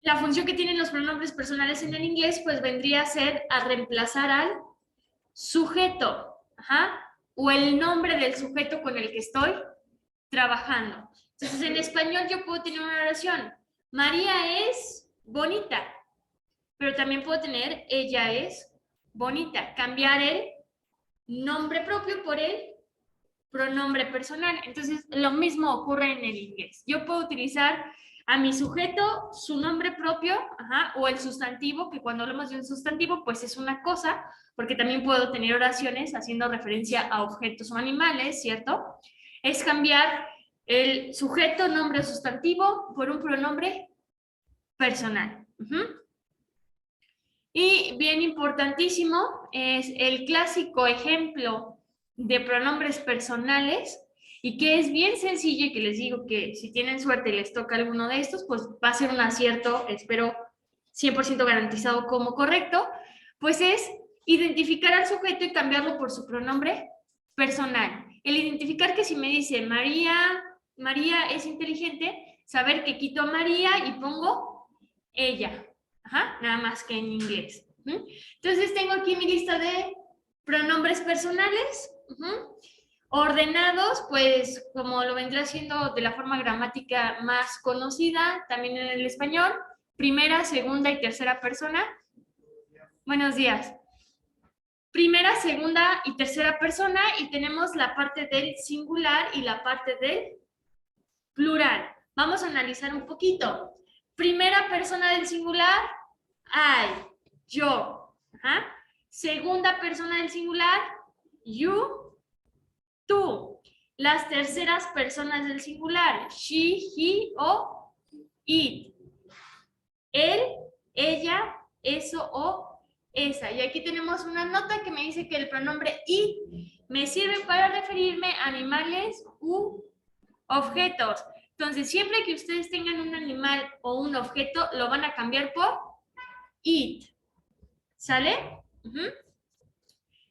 la función que tienen los pronombres personales en el inglés, pues vendría a ser a reemplazar al sujeto, ajá, o el nombre del sujeto con el que estoy trabajando. Entonces, en español yo puedo tener una oración. María es bonita, pero también puedo tener ella es bonita. Cambiar el nombre propio por el pronombre personal. Entonces, lo mismo ocurre en el inglés. Yo puedo utilizar a mi sujeto su nombre propio, ajá, o el sustantivo, que cuando hablamos de un sustantivo, pues es una cosa, porque también puedo tener oraciones haciendo referencia a objetos o animales, ¿cierto? Es cambiar el sujeto, nombre o sustantivo por un pronombre personal. Y bien importantísimo es el clásico ejemplo de pronombres personales y que es bien sencillo y que les digo que si tienen suerte y les toca alguno de estos, pues va a ser un acierto, espero 100% garantizado como correcto, pues es identificar al sujeto y cambiarlo por su pronombre personal. El identificar que si me dice María es inteligente, saber que quito a María y pongo ella. Ajá, nada más que en inglés. Entonces tengo aquí mi lista de pronombres personales. Ordenados, pues como lo vendré haciendo de la forma gramática más conocida, también en el español, primera, segunda y tercera persona. Buenos días. Primera, segunda y tercera persona y tenemos la parte del singular y la parte del plural. Vamos a analizar un poquito. Primera persona del singular, I, yo. Ajá. Segunda persona del singular, you, tú. Las terceras personas del singular, she, he o it. Él, ella, eso o esa. Y aquí tenemos una nota que me dice que el pronombre it me sirve para referirme a animales u objetos. Entonces, siempre que ustedes tengan un animal o un objeto, lo van a cambiar por it. ¿Sale?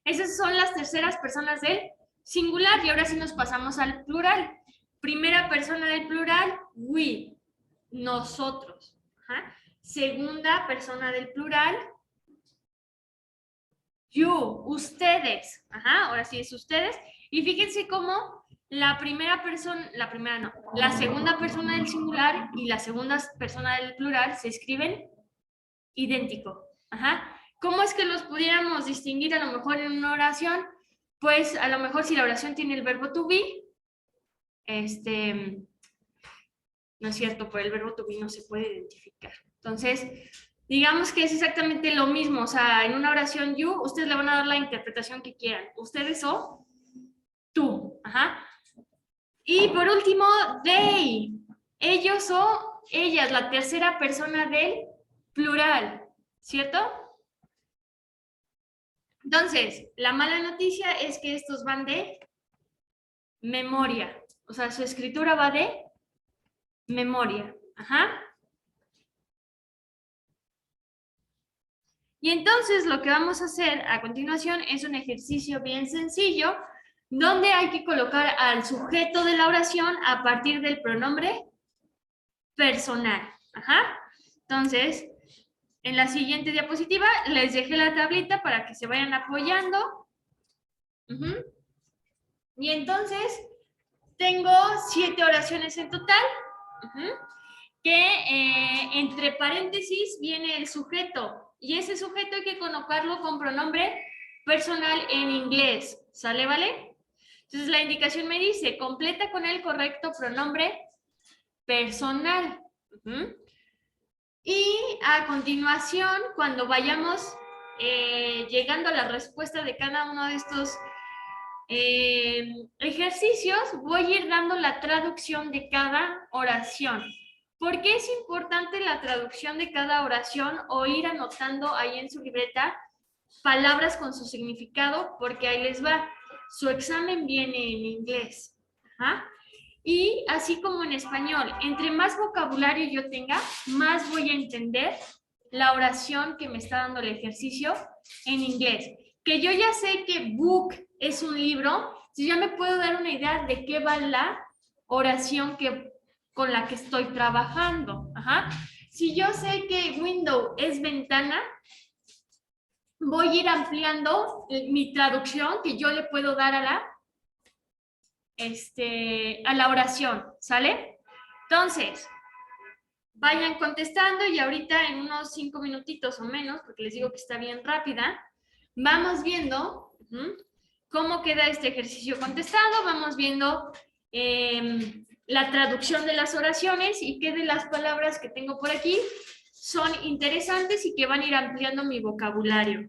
Esas son las terceras personas del singular y ahora sí nos pasamos al plural. Primera persona del plural, we, nosotros. Ajá. Segunda persona del plural, you, ustedes. Ajá, ahora sí es ustedes. Y fíjense cómo la primera persona, la primera no, la segunda persona del singular y la segunda persona del plural se escriben idéntico. Ajá. ¿Cómo es que los pudiéramos distinguir a lo mejor en una oración? Pues a lo mejor si la oración tiene el verbo to be, no es cierto, por el verbo to be no se puede identificar. Entonces, digamos que es exactamente lo mismo, o sea, en una oración you, ustedes le van a dar la interpretación que quieran, ustedes o tú, ajá. Y por último, they, ellos o ellas, la tercera persona del plural, ¿cierto? Entonces, la mala noticia es que estos van de memoria, o sea, su escritura va de memoria, ajá. Y entonces lo que vamos a hacer a continuación es un ejercicio bien sencillo donde hay que colocar al sujeto de la oración a partir del pronombre personal. Ajá. Entonces, en la siguiente diapositiva les dejé la tablita para que se vayan apoyando. Y entonces, tengo 7 oraciones en total, que entre paréntesis viene el sujeto. Y ese sujeto hay que colocarlo con pronombre personal en inglés. ¿Sale, vale? Entonces la indicación me dice, completa con el correcto pronombre personal. Y a continuación, cuando vayamos llegando a la respuesta de cada uno de estos ejercicios, voy a ir dando la traducción de cada oración. ¿Por qué es importante la traducción de cada oración o ir anotando ahí en su libreta palabras con su significado? Porque ahí les va. Su examen viene en inglés. Y así como en español, entre más vocabulario yo tenga, más voy a entender la oración que me está dando el ejercicio en inglés. Que yo ya sé que book es un libro, si ya me puedo dar una idea de qué va la oración con la que estoy trabajando. Si yo sé que window es ventana, voy a ir ampliando mi traducción que yo le puedo dar a la oración, ¿sale? Entonces, vayan contestando y ahorita en unos 5 minutitos o menos, porque les digo que está bien rápida, vamos viendo cómo queda este ejercicio contestado, vamos viendo la traducción de las oraciones y qué de las palabras que tengo por aquí son interesantes y que van a ir ampliando mi vocabulario.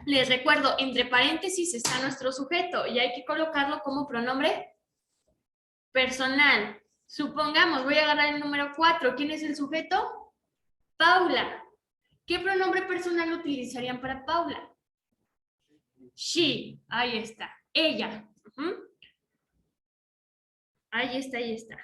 Les recuerdo, entre paréntesis está nuestro sujeto y hay que colocarlo como pronombre personal. Supongamos, voy a agarrar el número 4. ¿Quién es el sujeto? Paula. ¿Qué pronombre personal utilizarían para Paula? She. Ahí está. Ella. Ahí está, ahí está.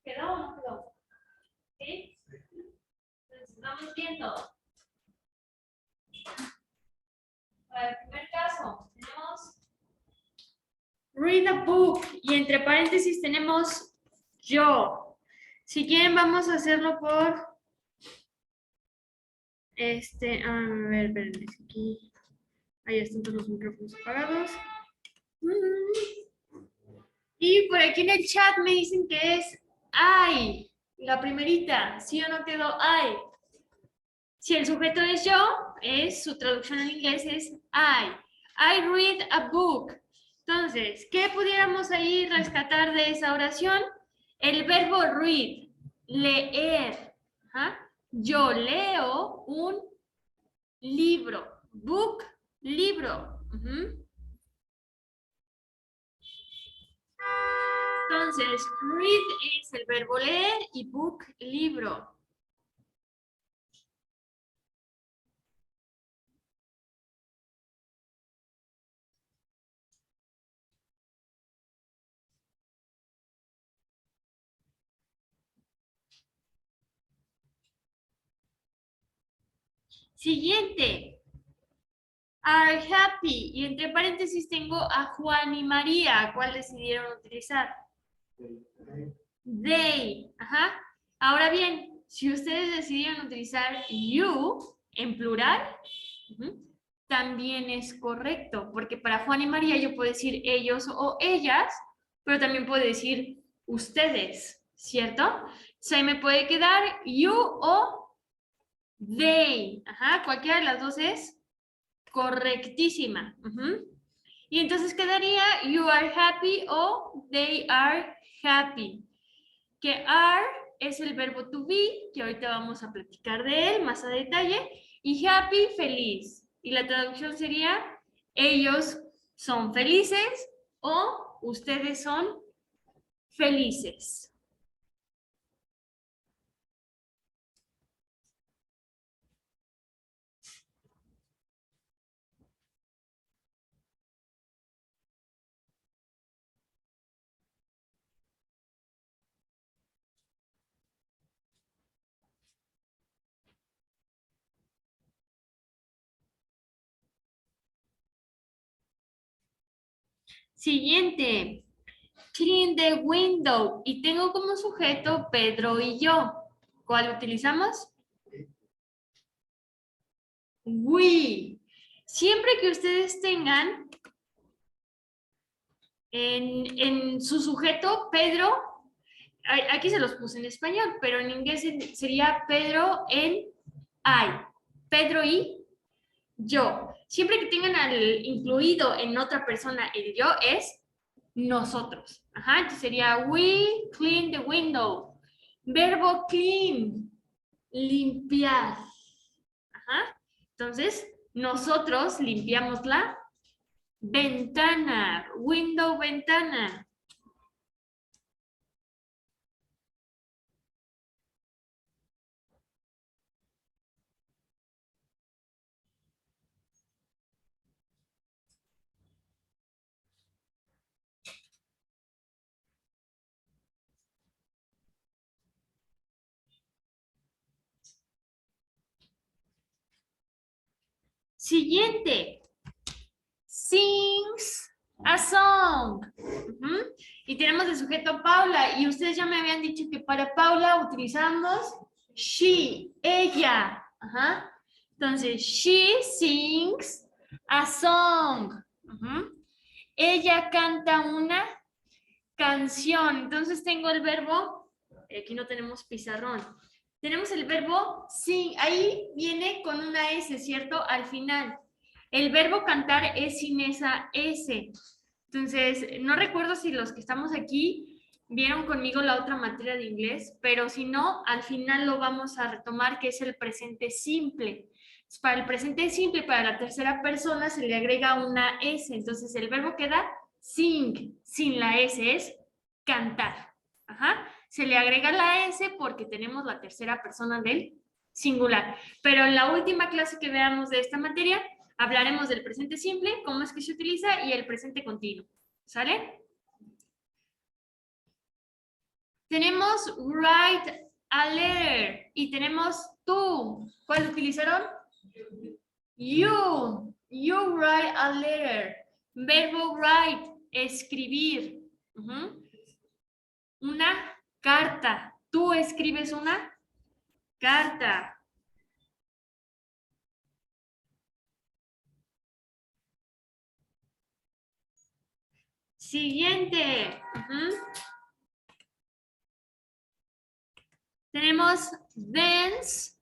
¿Quedó o no quedó? ¿Sí? Entonces, vamos viendo. Para el primer caso, tenemos read a book y entre paréntesis tenemos yo. Si quieren, vamos a hacerlo por a ver, espérenme, aquí. Ahí están todos los micrófonos apagados. Y por aquí en el chat me dicen que es I. La primerita, ¿sí o no quedó I? Si el sujeto es yo, su traducción en inglés es I. I read a book. Entonces, ¿qué pudiéramos ahí rescatar de esa oración? El verbo read, leer. ¿Ah? Yo leo un libro. Book, libro. Entonces, read es el verbo leer y book, libro. Siguiente. Are happy. Y entre paréntesis tengo a Juan y María. ¿Cuál decidieron utilizar? They. Ajá. Ahora bien, si ustedes decidieron utilizar you en plural, también es correcto, porque para Juan y María yo puedo decir ellos o ellas, pero también puedo decir ustedes, ¿cierto? Se me puede quedar you o they. Ajá, cualquiera de las dos es correctísima. Y entonces quedaría you are happy o they are happy. Que are es el verbo to be, que ahorita vamos a platicar de él más a detalle, y happy, feliz. Y la traducción sería ellos son felices o ustedes son felices. Siguiente. Clean the window. Y tengo como sujeto Pedro y yo. ¿Cuál utilizamos? We. Siempre que ustedes tengan en su sujeto Pedro, aquí se los puse en español, pero en inglés sería Pedro en I. Pedro y yo. Siempre que tengan incluido en otra persona el yo es nosotros. Ajá, entonces sería we clean the window. Verbo clean, limpiar. Ajá, entonces nosotros limpiamos la ventana, window, ventana. Siguiente. Sings a song. Y tenemos el sujeto Paula. Y ustedes ya me habían dicho que para Paula utilizamos she, ella. Ajá. Entonces, she sings a song. Ella canta una canción. Entonces tengo el verbo, aquí no tenemos pizarrón. Tenemos el verbo sing, ahí viene con una S, ¿cierto? Al final. El verbo cantar es sin esa S. Entonces, no recuerdo si los que estamos aquí vieron conmigo la otra materia de inglés, pero si no, al final lo vamos a retomar, que es el presente simple. Para el presente simple, para la tercera persona, se le agrega una S. Entonces, el verbo queda sing, sin la S, es cantar. Ajá. Se le agrega la S porque tenemos la tercera persona del singular. Pero en la última clase que veamos de esta materia, hablaremos del presente simple, cómo es que se utiliza, y el presente continuo. ¿Sale? Tenemos write a letter y tenemos tú. ¿Cuál utilizaron? You. You write a letter. Verbo write, escribir. Una carta. Tú escribes una carta. Siguiente. Tenemos dance,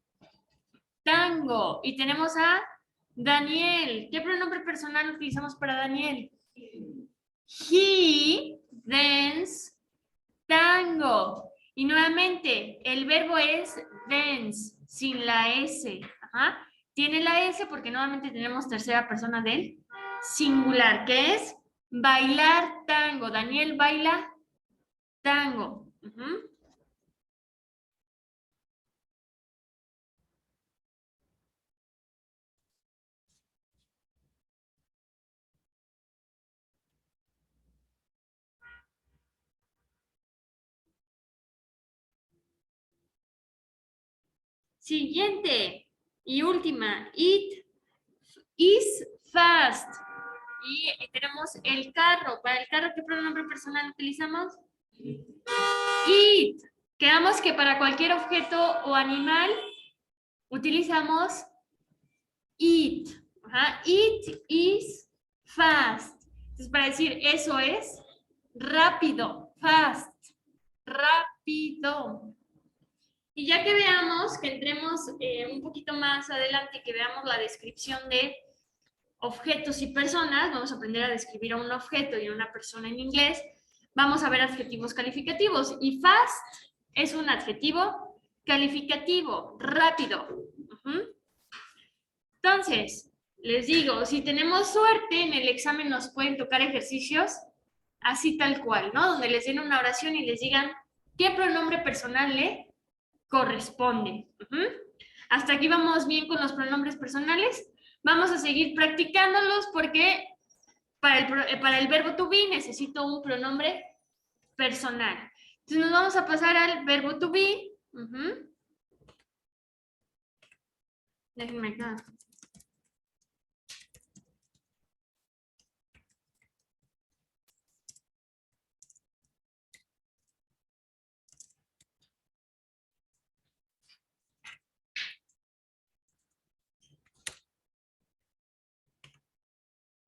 tango. Y tenemos a Daniel. ¿Qué pronombre personal utilizamos para Daniel? He dance tango. Y nuevamente, el verbo es dance, sin la S. Ajá. Tiene la S porque nuevamente tenemos tercera persona del singular, que es bailar tango. Daniel baila tango. Ujú. Siguiente y última. It is fast. Y tenemos el carro. Para el carro, ¿qué pronombre personal utilizamos? It. Quedamos que para cualquier objeto o animal utilizamos it. Ajá. It is fast. Entonces, para decir eso es rápido. Fast. Rápido. Y ya que veamos, que entremos un poquito más adelante, que veamos la descripción de objetos y personas, vamos a aprender a describir a un objeto y a una persona en inglés, vamos a ver adjetivos calificativos. Y fast es un adjetivo calificativo, rápido. Entonces, les digo, si tenemos suerte, en el examen nos pueden tocar ejercicios así tal cual, ¿no? Donde les den una oración y les digan qué pronombre personal le corresponde. Hasta aquí vamos bien con los pronombres personales. Vamos a seguir practicándolos porque para el verbo to be necesito un pronombre personal. Entonces nos vamos a pasar al verbo to be. Déjenme acá.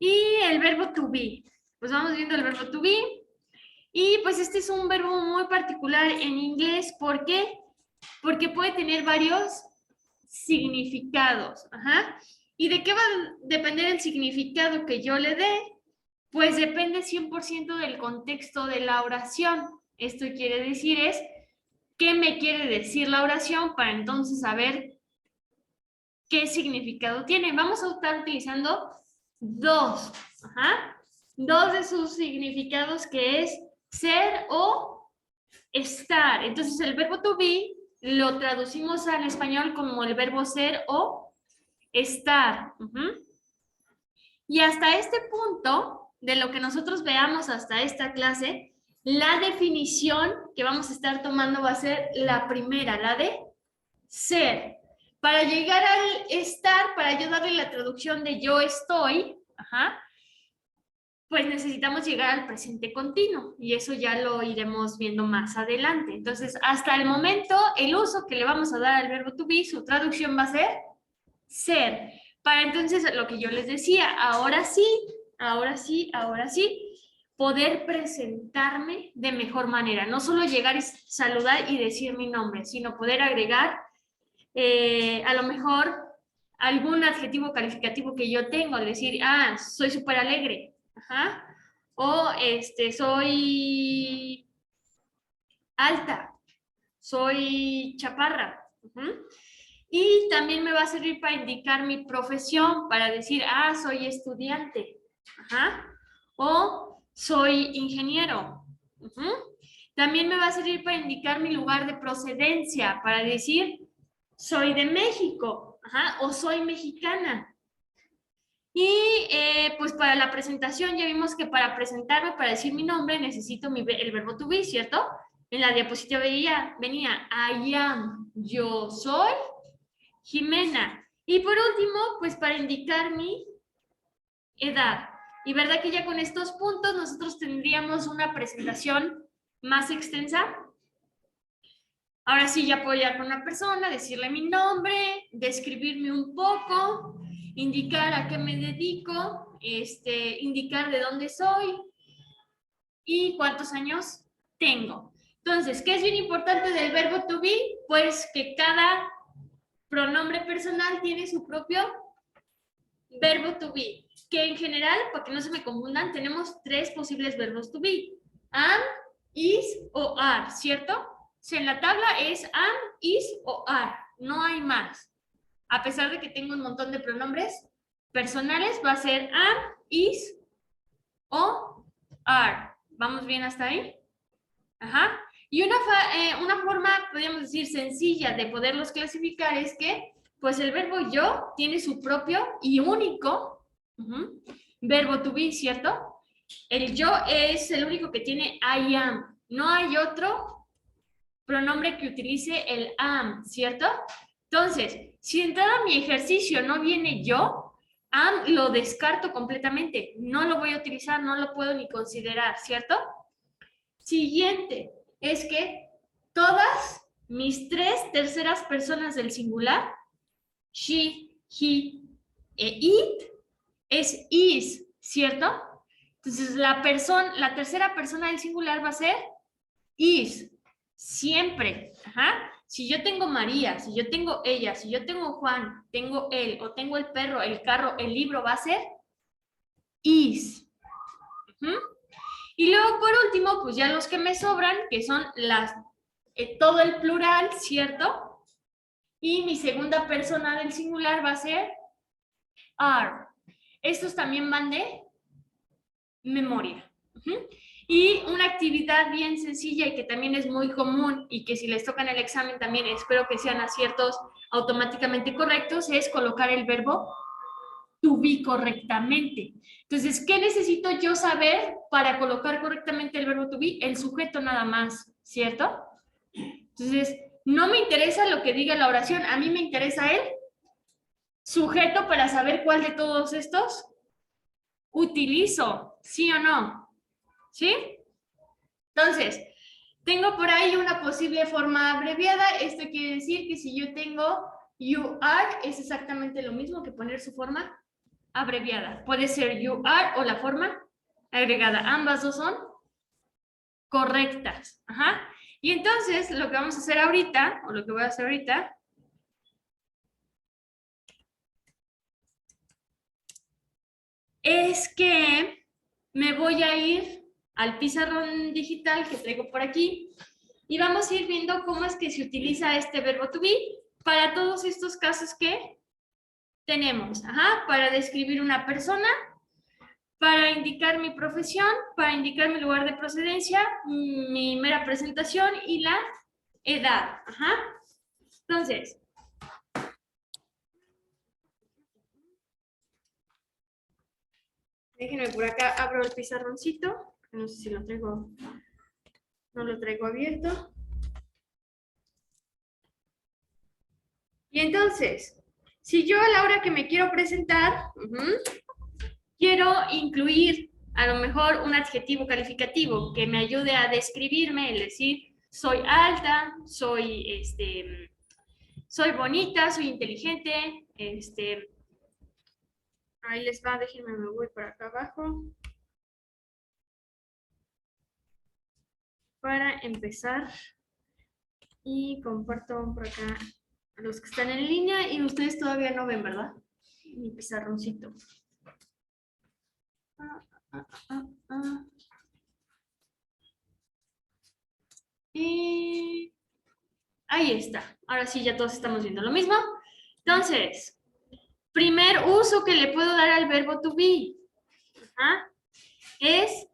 Y el verbo to be. Pues vamos viendo el verbo to be. Y pues este es un verbo muy particular en inglés. ¿Por qué? Porque puede tener varios significados. Ajá. ¿Y de qué va a depender el significado que yo le dé? Pues depende 100% del contexto de la oración. Esto quiere decir es, ¿qué me quiere decir la oración para entonces saber qué significado tiene? Vamos a estar utilizando dos. Ajá. Dos de sus significados, que es ser o estar. Entonces el verbo to be lo traducimos al español como el verbo ser o estar. Y hasta este punto, de lo que nosotros veamos hasta esta clase, la definición que vamos a estar tomando va a ser la primera, la de ser. Para llegar al estar, para yo darle la traducción de yo estoy, pues necesitamos llegar al presente continuo y eso ya lo iremos viendo más adelante. Entonces, hasta el momento, el uso que le vamos a dar al verbo to be, su traducción va a ser ser. Para entonces, lo que yo les decía, ahora sí, poder presentarme de mejor manera. No solo llegar y saludar y decir mi nombre, sino poder agregar a lo mejor algún adjetivo calificativo que yo tengo, decir, soy súper alegre, o soy alta, soy chaparra. Y también me va a servir para indicar mi profesión, para decir, soy estudiante, o soy ingeniero. También me va a servir para indicar mi lugar de procedencia, para decir, soy de México, o soy mexicana. Y pues para la presentación ya vimos que para presentarme, para decir mi nombre, necesito el verbo to be, ¿cierto? En la diapositiva venía I am, yo soy Jimena. Y por último, pues para indicar mi edad. Y verdad que ya con estos puntos nosotros tendríamos una presentación más extensa. Ahora sí ya puedo llegar con una persona, decirle mi nombre, describirme un poco, indicar a qué me dedico, indicar de dónde soy y cuántos años tengo. Entonces, ¿qué es bien importante del verbo to be? Pues que cada pronombre personal tiene su propio verbo to be, que en general, para que no se me confundan, tenemos 3 posibles verbos to be. Am, is o are, ¿cierto? Si en la tabla es am, is o are, no hay más. A pesar de que tengo un montón de pronombres personales, va a ser am, is o are. ¿Vamos bien hasta ahí? Ajá. Y una forma, podríamos decir, sencilla de poderlos clasificar es que, pues el verbo yo tiene su propio y único verbo to be, ¿cierto? El yo es el único que tiene I am. No hay otro pronombre que utilice el am, ¿cierto? Entonces, si en todo mi ejercicio no viene yo, am lo descarto completamente. No lo voy a utilizar, no lo puedo ni considerar, ¿cierto? Siguiente, es que todas mis 3 terceras personas del singular, she, he e it, es is, ¿cierto? Entonces, la tercera persona del singular va a ser is, siempre. Ajá. Si yo tengo María, si yo tengo ella, si yo tengo Juan, tengo él, o tengo el perro, el carro, el libro, va a ser is. Y luego, por último, pues ya los que me sobran, que son todo el plural, ¿cierto? Y mi segunda persona del singular va a ser are. Estos también van de memoria. Y una actividad bien sencilla y que también es muy común y que si les toca en el examen también espero que sean aciertos automáticamente correctos, es colocar el verbo to be correctamente. Entonces, ¿qué necesito yo saber para colocar correctamente el verbo to be? El sujeto nada más, ¿cierto? Entonces, no me interesa lo que diga la oración, a mí me interesa el sujeto para saber cuál de todos estos utilizo, ¿sí o no? ¿Sí? Entonces, tengo por ahí una posible forma abreviada. Esto quiere decir que si yo tengo you are, es exactamente lo mismo que poner su forma abreviada. Puede ser you are o la forma agregada. Ambas dos son correctas. Ajá. Y entonces, lo que vamos a hacer ahorita, o lo que voy a hacer ahorita, es que me voy a ir al pizarrón digital que traigo por aquí y vamos a ir viendo cómo es que se utiliza este verbo to be para todos estos casos que tenemos. Ajá, para describir una persona, para indicar mi profesión, para indicar mi lugar de procedencia, mi mera presentación y la edad. Ajá. Entonces, déjenme por acá, abro el pizarroncito. No sé si lo traigo, no lo traigo abierto. Y entonces, si yo a la hora que me quiero presentar, quiero incluir a lo mejor un adjetivo calificativo que me ayude a describirme, es decir, soy alta, soy bonita, soy inteligente, ahí les va, déjenme, me voy por acá abajo. Para empezar, y comparto por acá a los que están en línea y ustedes todavía no ven, ¿verdad? Mi pizarroncito. Y ahí está. Ahora sí, ya todos estamos viendo lo mismo. Entonces, primer uso que le puedo dar al verbo to be es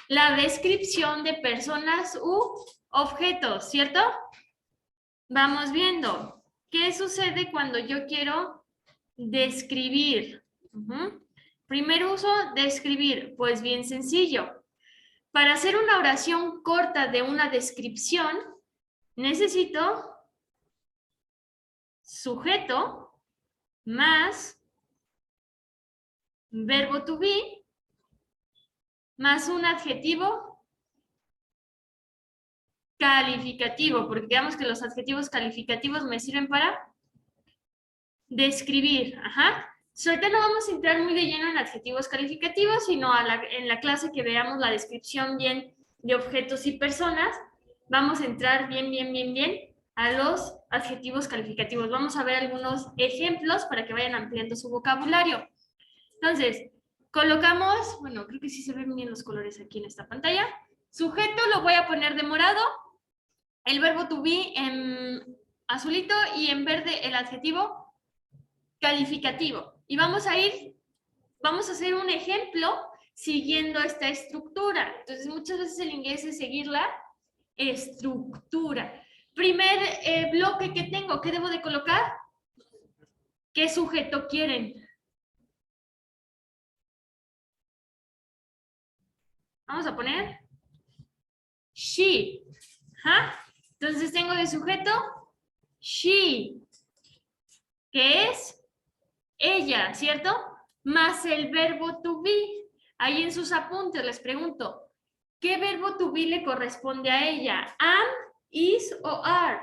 la descripción de personas u objetos, ¿cierto? Vamos viendo. ¿Qué sucede cuando yo quiero describir? Primer uso, describir. Pues bien sencillo. Para hacer una oración corta de una descripción, necesito sujeto más verbo to be más un adjetivo calificativo, porque digamos que los adjetivos calificativos me sirven para describir. Ajá. Ahorita no vamos a entrar muy de lleno en adjetivos calificativos, sino en la clase que veamos la descripción bien de objetos y personas. vamos a entrar bien a los adjetivos calificativos. Vamos a ver algunos ejemplos para que vayan ampliando su vocabulario. Entonces, colocamos, bueno, creo que sí se ven bien los colores aquí en esta pantalla. Sujeto lo voy a poner de morado, el verbo to be en azulito y en verde el adjetivo calificativo. Y vamos a hacer un ejemplo siguiendo esta estructura. Entonces, muchas veces el inglés es seguir la estructura. Primer bloque que tengo, ¿qué debo de colocar? ¿Qué sujeto quieren? Vamos a poner she. ¿Ah? Entonces tengo de sujeto she, que es ella, ¿cierto? Más el verbo to be. Ahí en sus apuntes les pregunto, ¿qué verbo to be le corresponde a ella? ¿Am, is o are?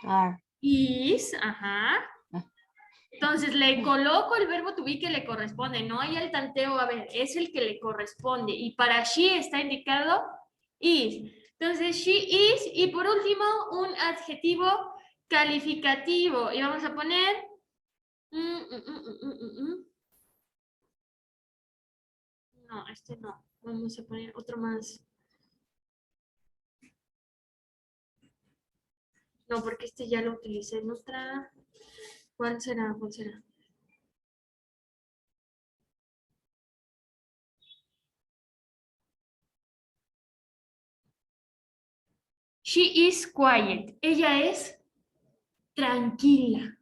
Are. Is, ajá. Entonces le coloco el verbo to be que le corresponde, no hay el tanteo, a ver, es el que le corresponde. Y para she está indicado is. Entonces she is, y por último un adjetivo calificativo. Y vamos a poner no, este no. Vamos a poner otro más. No, porque este ya lo utilicé en otra. ¿Cuál será? ¿Cuál será? She is quiet. Ella es tranquila.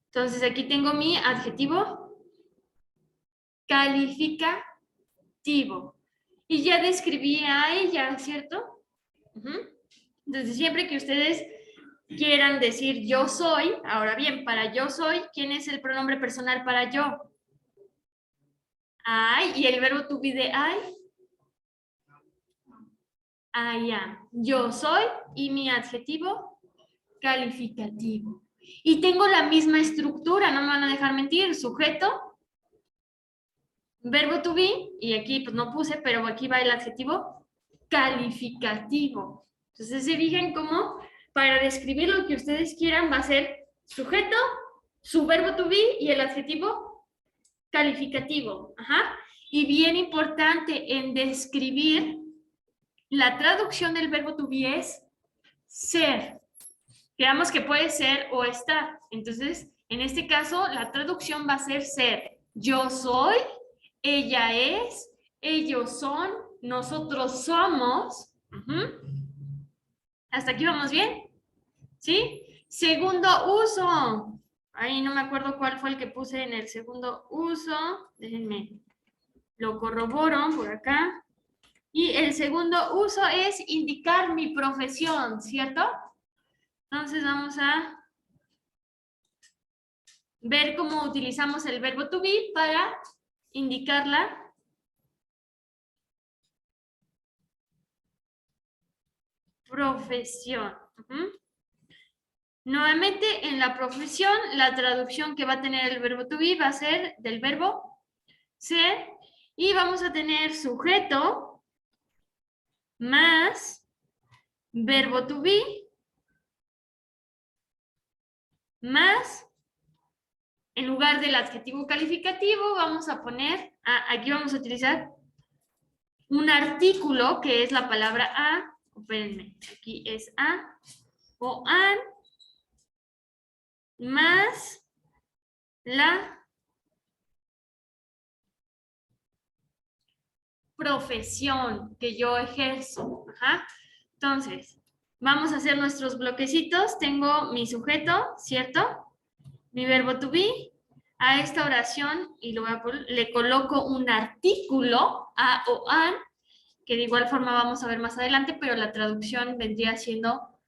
Entonces aquí tengo mi adjetivo calificativo. Y ya describí a ella, ¿cierto? Entonces siempre que ustedes quieran decir yo soy, ahora bien, para yo soy, ¿quién es el pronombre personal para yo? I, y el verbo to be de I am. Yo soy y mi adjetivo calificativo. Y tengo la misma estructura, no me van a dejar mentir, sujeto, verbo to be, y aquí pues no puse, pero aquí va el adjetivo calificativo. Entonces se fijan cómo para describir lo que ustedes quieran va a ser sujeto, su verbo to be y el adjetivo calificativo. Ajá. Y bien importante en describir, la traducción del verbo to be es ser. Veamos que puede ser o estar. Entonces, en este caso, la traducción va a ser ser. Yo soy, ella es, ellos son, nosotros somos. ¿Hasta aquí vamos bien? ¿Sí? Segundo uso. Ahí no me acuerdo cuál fue el que puse en el segundo uso. Déjenme, lo corroboro por acá. Y el segundo uso es indicar mi profesión, ¿cierto? Entonces vamos a ver cómo utilizamos el verbo to be para indicar la profesión. Nuevamente, en la profesión, la traducción que va a tener el verbo to be va a ser del verbo ser, y vamos a tener sujeto más verbo to be más, en lugar del adjetivo calificativo, vamos a poner, aquí vamos a utilizar un artículo que es la palabra a, espérenme, aquí es a o an, más la profesión que yo ejerzo. Ajá. Entonces, vamos a hacer nuestros bloquecitos. Tengo mi sujeto, ¿cierto? Mi verbo to be. A esta oración, y le coloco un artículo, a o an, que de igual forma vamos a ver más adelante, pero la traducción vendría siendo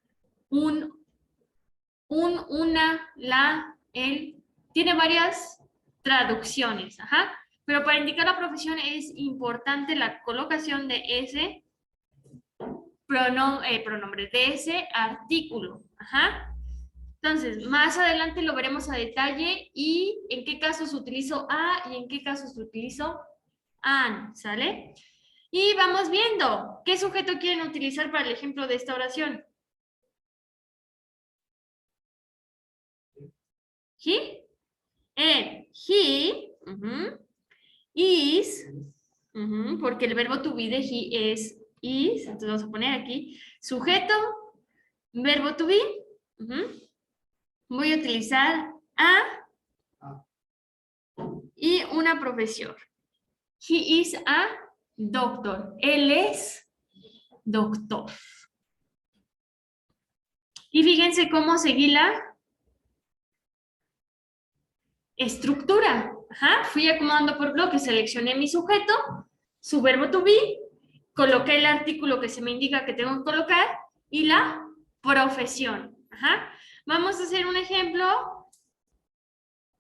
una, la, el. Tiene varias traducciones, ajá. Pero para indicar la profesión es importante la colocación de ese pronombre, de ese artículo, ajá. Entonces, más adelante lo veremos a detalle y en qué casos utilizo a y en qué casos utilizo an, ¿sale? Y vamos viendo. ¿Qué sujeto quieren utilizar para el ejemplo de esta oración? He. He is, porque el verbo to be de he es is, entonces vamos a poner aquí sujeto, verbo to be. Voy a utilizar a y una profesión. He is a doctor. Él es doctor. Y fíjense cómo seguí la estructura. Fui acomodando por bloques, seleccioné mi sujeto, su verbo to be, coloqué el artículo que se me indica que tengo que colocar y la profesión. Vamos a hacer un ejemplo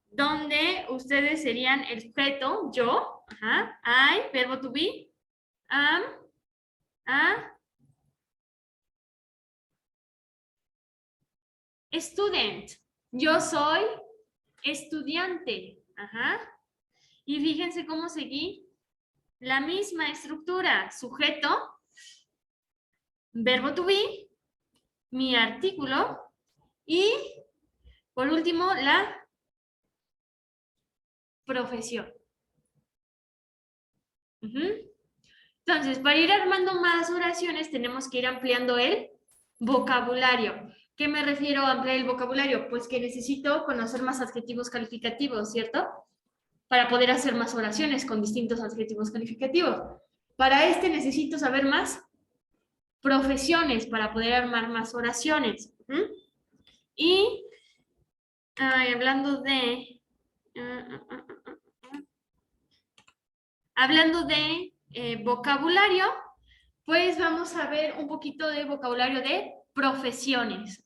donde ustedes serían el sujeto, yo, I, verbo to be, am, a student. Yo soy estudiante. Y fíjense cómo seguí la misma estructura. Sujeto, verbo to be, mi artículo y, por último, la profesión. Entonces, para ir armando más oraciones, tenemos que ir ampliando el vocabulario. ¿Qué me refiero a ampliar el vocabulario? Pues que necesito conocer más adjetivos calificativos, ¿cierto? Para poder hacer más oraciones con distintos adjetivos calificativos. Para este necesito saber más profesiones para poder armar más oraciones. Y hablando de vocabulario, pues vamos a ver un poquito de vocabulario de profesiones.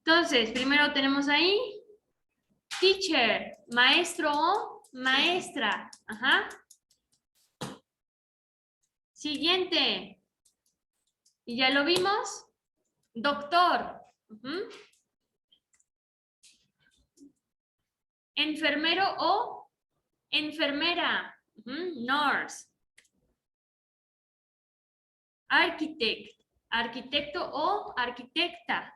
Entonces, primero tenemos ahí teacher, maestro o maestra. Siguiente. Y ya lo vimos. Doctor. Enfermero o enfermera. Nurse. Architect. Arquitecto o arquitecta.